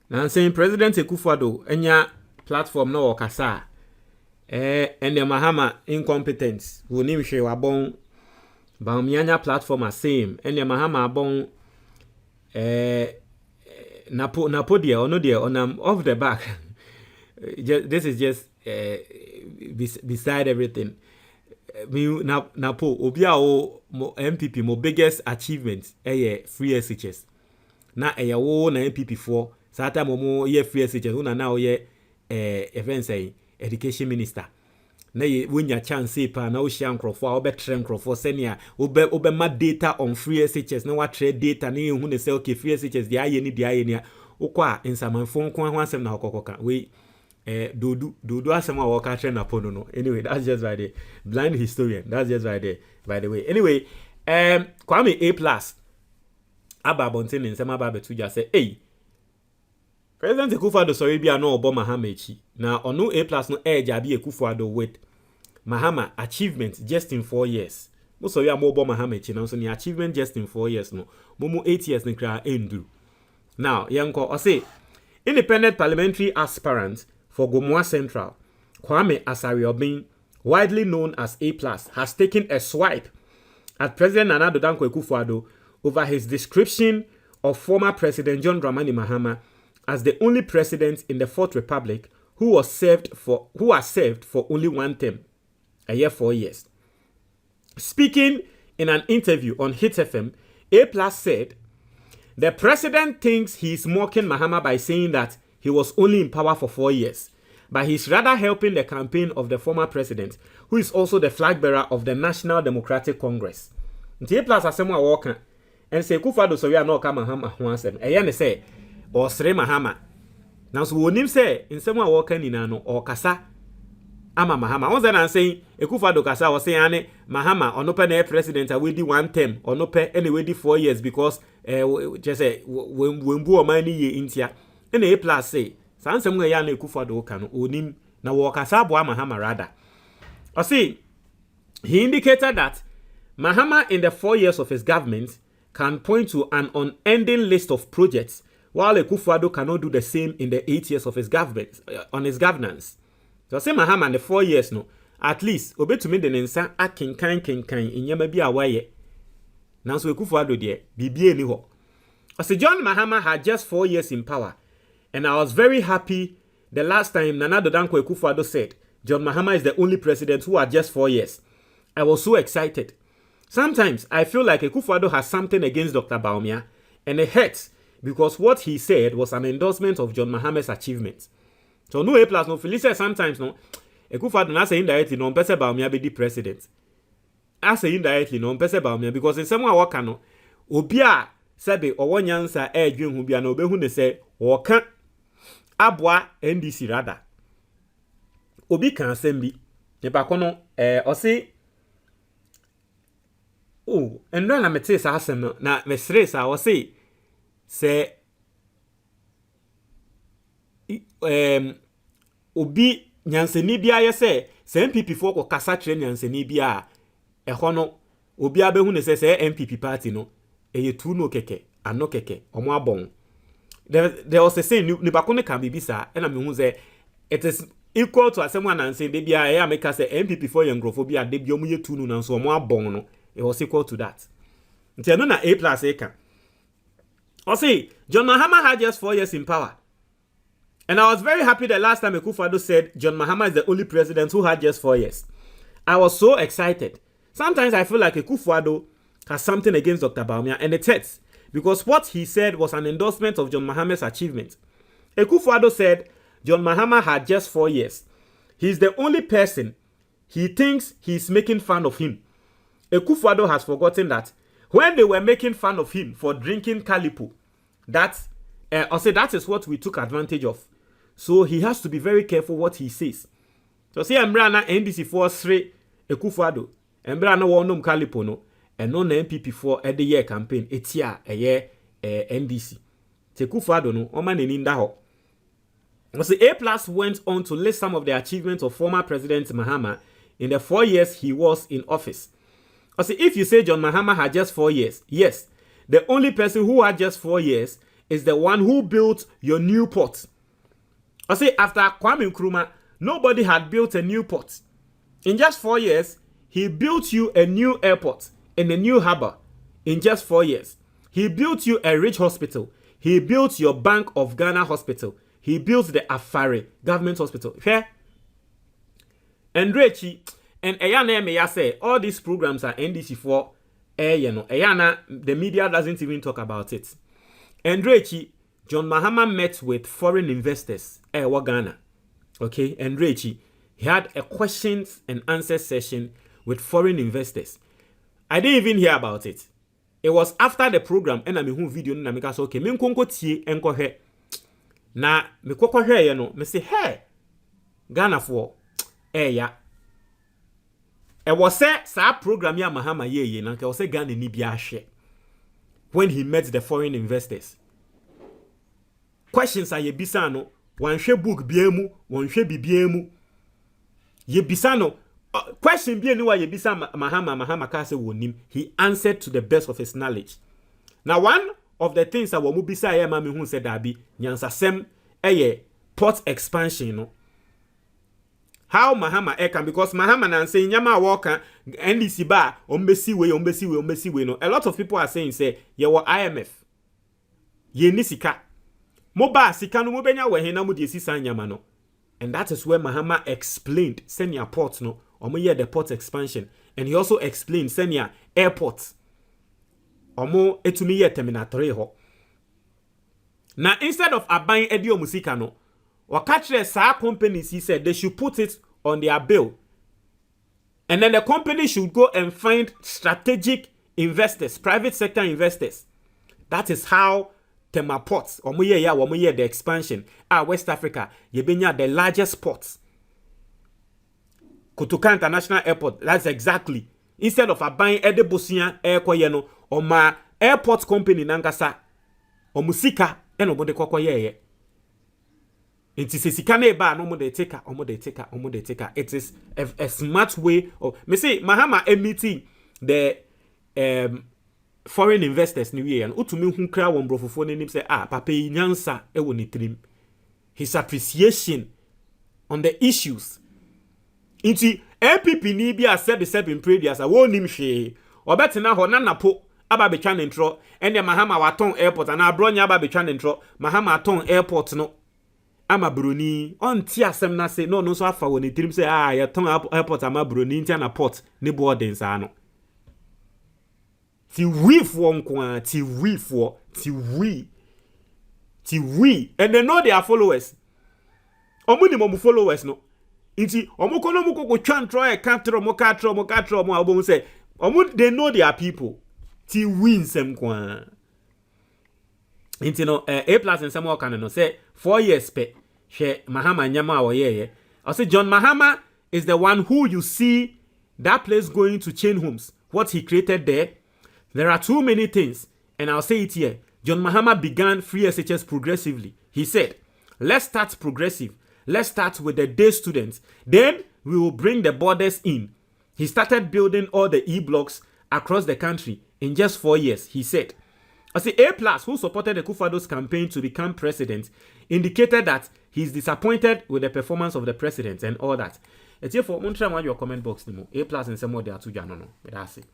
Now I'm saying President Akufo Addo enya platform no okasa ene Mahama incompetence woni hwe wabon Bawumia platform are same ene Mahama abon napo dia or no dia on off the back. This is just beside everything. Napo obia o MPP mo biggest achievement free SHS na wo na MPP for sata mo ye free SHS una na o ye events education minister na ye wonya chance pa na o hia nkrofo a obetre nkrofo senia obema data on free SHS na wa trade data na hu ne say okay free SHS dia ye ni ukwa insamanfo nko ho asem na okokoka we do asem a waka trend upon no. Anyway, that's just by the blind historian. That's just by the way. Anyway, Kwame A+ Aba Bonten in Sama Babe to just say, hey, President Akufo Addo sorry be no obo Mahama echi. Now onu A+ no edge abi Akufo Addo with Mahama achievement just in 4 years. Mo sorry am obo Mahama echi now so ni achievement just in 4 years no. Momo 8 years ni kra endu. Now, yanko I say independent parliamentary aspirant for Gomoa Central, Kwame Asariobin, widely known as A+, has taken a swipe at President Nana Addo Dankwa Akufo Addo over his description of former President John Dramani Mahama as the only president in the Fourth Republic who has served for only one term, a year 4 years. Speaking in an interview on Hit FM, A+ said, "The president thinks he is mocking Mahama by saying that he was only in power for 4 years, but he's rather helping the campaign of the former president, who is also the flag bearer of the National Democratic Congress." Nti A+ asema woka and say Akufo Addo so we are no ka Mahama ho asem. Eye ne say o sere Mahama. Now so wonim say nsem a woka nina no o kasa ama Mahama. Won say na say Akufo Addo kasa o say ane Mahama ono pe na president a we di one term, ono pe ene we di 4 years because just say when bu o man ni ye intia. And A+ say, Sansem ya na Akufo Addo ka no onim na wo kasa abo Mahama rather. I see, he indicated that Mahama in the 4 years of his government can point to an unending list of projects, while Akufo Addo cannot do the same in the 8 years of his government on his governance. So say Mahama in the 4 years no, at least obetumi de nensa akenkan inyama bi awaye. Nanso Akufo Addo de bibie ni ho. I say John Mahama had just 4 years in power. And I was very happy the last time Nana Addo Dankwa Akufo Addo said John Mahama is the only president who had just 4 years. I was so excited. Sometimes I feel like Akufo Addo has something against Dr. Bawumia, and it hurts because what he said was an endorsement of John Mahama's achievements. So no A+ no Philly says sometimes no Akufo Addo na say indirectly no pese Bawumia be the president. I say indirectly no pese Bawumia because in some way waka no obi a sebe owonyansa edwen hu bia na obehu ne say woka abwa NDC rather. Obi kan sembi. Nipa kono osi endo na mete sa asem no na mesre sa osi se obi nyanseni bia ye se MPP fo ko kasa kire nyanseni bia ho no obi abehu ne se MPP party no eye tu no keke ano keke omo abon. There was a saying nipa kono kan bibisa e na me hu say it is equal to someone and say baby I make us say MPP for youngrophobia de bi omo ye tu no na so omo abon no it was equal to that. Nti no na A+ e kan. I say John Mahama had just 4 years in power. And I was very happy the last time Akufo Addo said John Mahama is the only president who had just 4 years. I was so excited. Sometimes I feel like Akufo Addo has something against Dr. Bawumia, and it hurts because what he said was an endorsement of John Mahama's achievement. Akufo Addo said John Mahama had just 4 years. He's the only person he thinks he's making fun of him. Akufo Addo has forgotten that when they were making fun of him for drinking Calipo, that is what we took advantage of. So he has to be very careful what he says. So see Embrana NDC for 3 Akufo Addo. Embrana wonum Calipo no. And no MPP for the year campaign. Etia a year NDC. Akufo Addo no. Oman in Indaho. So A+ went on to list some of the achievements of former President Mahama in the 4 years he was in office. So if you say John Mahama had just 4 years, yes, the only person who had just 4 years is the one who built your new port. I say after Kwame Nkrumah, nobody had built a new port. In just 4 years, he built you a new airport and a new harbor. In just 4 years, he built you a rich hospital. He built your Bank of Ghana hospital. He built the Afare government hospital. Fair? And Rechi, and Ayana may say all these programs are NDC for Ayana, the media doesn't even talk about it. And Rechi, John Mahama met with foreign investors at Ghana. Okay, and Rechi, he had a questions and answers session with foreign investors. I didn't even hear about it. It was after the program, and I mean, video, and I say, okay, me nkonko tie enko he. Na me koko he ye no, me say, hey, Ghana for, ya. It was sa program ya Mahama ye na, it was Ghana ni biya she. When he met the foreign investors. Questions are ye bisano, one she book biemu, one she bibiemu. Ye bisano, question be anyway ye bisa Mahama kase wonim. He answered to the best of his knowledge. Now one of the things that wamu bisa ye mami hun said dabi nyansa sem port expansion no. How Mahama can because Mahama na say nyama waka NDC ba ombesi we no. A lot of people are saying say ye wa IMF. Ye ni sika. Mo ba sika no mo benya we hena mo de sisa nyama no. And that is where Mahama explained senior port no omo ye the port expansion, and he also explained senior airport omo etumi ye terminal 3 ho. Now instead of aban edio musika no, wakatre sa companies he said they should put it on their bill, and then the company should go and find strategic investors, private sector investors. That is how Tema ports omo ye the expansion West Africa ye benya the largest ports. Kotoka International Airport, that's exactly. Instead of buying Edebosia airport no, or my airport company nangasa or musika and omo de kwakwa ye. It is a sikane ba no mo de take. It is a smart way of me say Mahama meeting the foreign investors new year and utumi hu kra won brofofo nanim say papa nyansa e wo trim. His appreciation on the issues. Inti MPP ni bi said the same in previous a won nim hwe obetena ho na napo aba betwa ne ntro ene Mahama waton airport na abronya aba betwa ne ntro Mahama aton airport no ama broni onti asem na say no so afa won trim say ya ton airport ama broni ntia na port ne boardings ano. Ti we for nkwa, ti we and they know their followers. Omu ni mo followers no. Inti omu kono mu koko twantro e katro mo abom say omu they know their people. Ti we nsem kwa. Inti no A+ nsem o kan no say 4 years pe hwe Mahama nyama wo ye. I say John Mahama is the one who you see that place going to chain homes. What he created there. There are too many things, and I'll say it here. John Mahama began free SHS progressively. He said, let's start progressive. Let's start with the day students. Then we will bring the borders in. He started building all the E-blocks across the country in just 4 years, he said. I say A+, who supported Akufo Addo's campaign to become president, indicated that he's disappointed with the performance of the president and all that. It's here for Montreal, your comment box. A+ and some more there to Janono. But that's it.